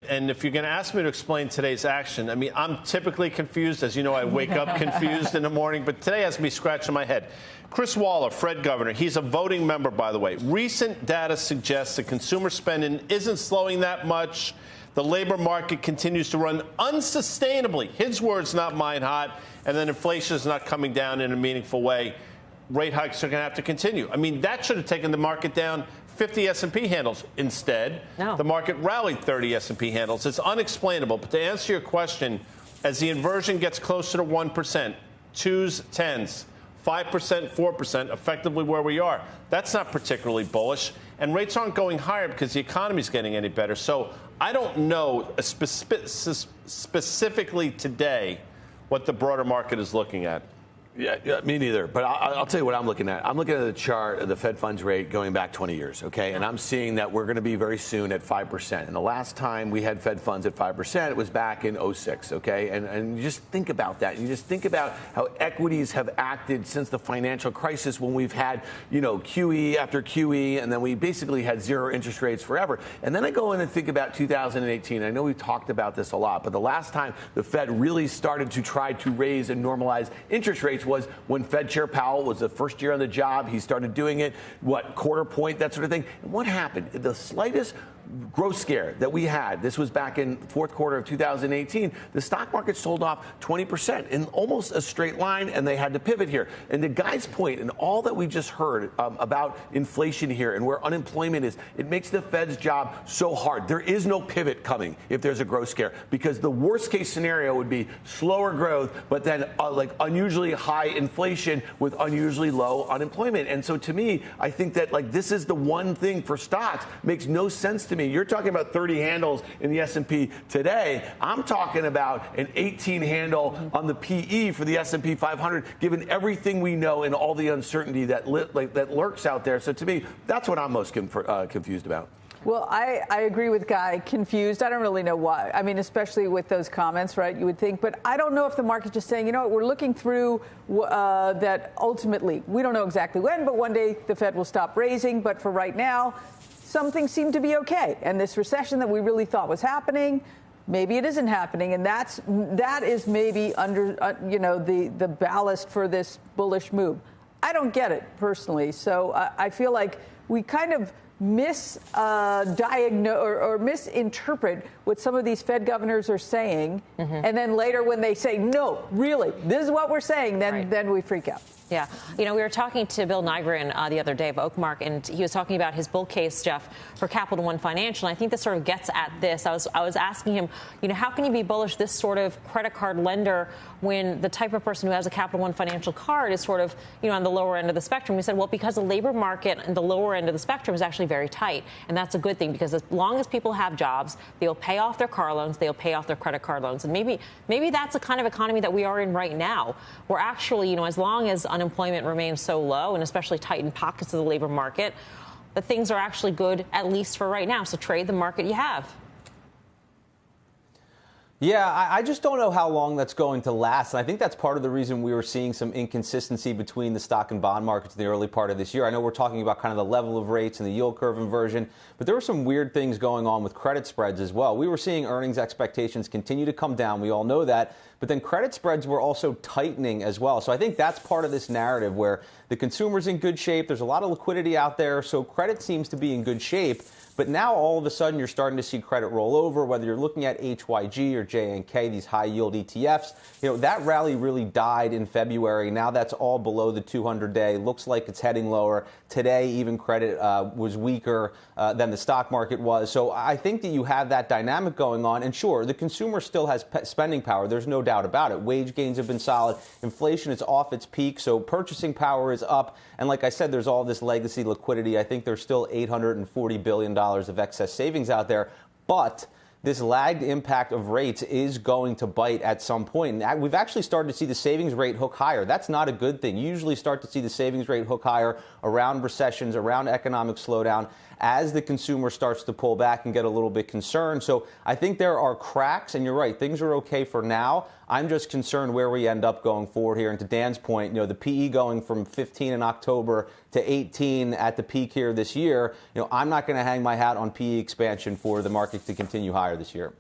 And if you're going to ask me to explain today's action, I mean, I'm typically confused. As you know, I wake up confused in the morning, but today has me scratching my head. Chris Waller, Fed governor, he's a voting member, by the way. Recent data suggests that consumer spending isn't slowing that much. The labor market continues to run unsustainably. His words, not mine, hot. And then inflation is not coming down in a meaningful way. Rate hikes are going to have to continue. I mean, that should have taken the market down 50 S&P handles. Instead, the market rallied 30 S&P handles. It's unexplainable. But to answer your question, as the inversion gets closer to 1%, 2s, 10s, 5%, 4%, effectively where we are, that's not particularly bullish. And rates aren't going higher because the economy's getting any better. So I don't know specifically today what the broader market is looking at. Yeah, me neither. But I'll tell you what I'm looking at. I'm looking at the chart of the Fed funds rate going back 20 years, okay? And I'm seeing that we're going to be very soon at 5%. And the last time we had Fed funds at 5%, it was back in 06, okay? And you just think about that. You just think about how equities have acted since the financial crisis when we've had, QE after QE, and then we basically had zero interest rates forever. And then I go in and think about 2018. I know we've talked about this a lot, but the last time the Fed really started to try to raise and normalize interest rates was when Fed Chair Powell was the first year on the job. He started doing it, quarter point, that sort of thing. And what happened? The slightest growth scare that we had, this was back in fourth quarter of 2018, the stock market sold off 20% in almost a straight line, and they had to pivot here. And the guy's point, and all that we just heard about inflation here and where unemployment is, it makes the Fed's job so hard. There is no pivot coming if there's a growth scare, because the worst case scenario would be slower growth, but then unusually high inflation with unusually low unemployment. And so to me, I think that this is the one thing for stocks makes no sense to me. You're talking about 30 handles in the S&P today. I'm talking about an 18 handle on the PE for the S&P 500, given everything we know and all the uncertainty that lurks out there. So to me, that's what I'm most confused about. Well, I agree with Guy. Confused. I don't really know why. I mean, especially with those comments, right? You would think. But I don't know if the market's just saying, we're looking through that ultimately. We don't know exactly when, but one day the Fed will stop raising. But for right now, some things seem to be okay. And this recession that we really thought was happening, maybe it isn't happening. And that is maybe under, the ballast for this bullish move. I don't get it personally. So I feel like we kind of misdiagnose or misinterpret what some of these Fed governors are saying. And then later when they say, no, really, this is what we're saying, then we freak out. Yeah. We were talking to Bill Nygren the other day of Oakmark, and he was talking about his bull case, Jeff, for Capital One Financial. And I think this sort of gets at this. I was asking him, how can you be bullish this sort of credit card lender when the type of person who has a Capital One Financial card is sort of, on the lower end of the spectrum? We said, well, because the labor market and the lower end of the spectrum is actually very tight. And that's a good thing, because as long as people have jobs, they'll pay off their car loans, they'll pay off their credit card loans. And maybe that's the kind of economy that we are in right now. We're actually, as long as unemployment remains so low, and especially tight in pockets of the labor market, that things are actually good, at least for right now. So trade the market you have. Yeah, I just don't know how long that's going to last. And I think that's part of the reason we were seeing some inconsistency between the stock and bond markets in the early part of this year. I know we're talking about kind of the level of rates and the yield curve inversion, but there were some weird things going on with credit spreads as well. We were seeing earnings expectations continue to come down. We all know that. But then credit spreads were also tightening as well. So I think that's part of this narrative where the consumer's in good shape. There's a lot of liquidity out there. So credit seems to be in good shape. But now all of a sudden you're starting to see credit roll over, whether you're looking at HYG or JNK, these high yield ETFs. That rally really died in February. Now that's all below the 200-day. Looks like it's heading lower. Today, even credit was weaker than the stock market was. So I think that you have that dynamic going on. And sure, the consumer still has spending power. There's no doubt about it. Wage gains have been solid. Inflation is off its peak. So purchasing power is up. And like I said, there's all this legacy liquidity. I think there's still $840 billion of excess savings out there. But this lagged impact of rates is going to bite at some point. And we've actually started to see the savings rate hook higher. That's not a good thing. You usually start to see the savings rate hook higher around recessions, around economic slowdown. as the consumer starts to pull back and get a little bit concerned. So I think there are cracks, and you're right, things are okay for now. I'm just concerned where we end up going forward here. And to Dan's point, the PE going from 15 in October to 18 at the peak here this year, I'm not going to hang my hat on PE expansion for the market to continue higher this year.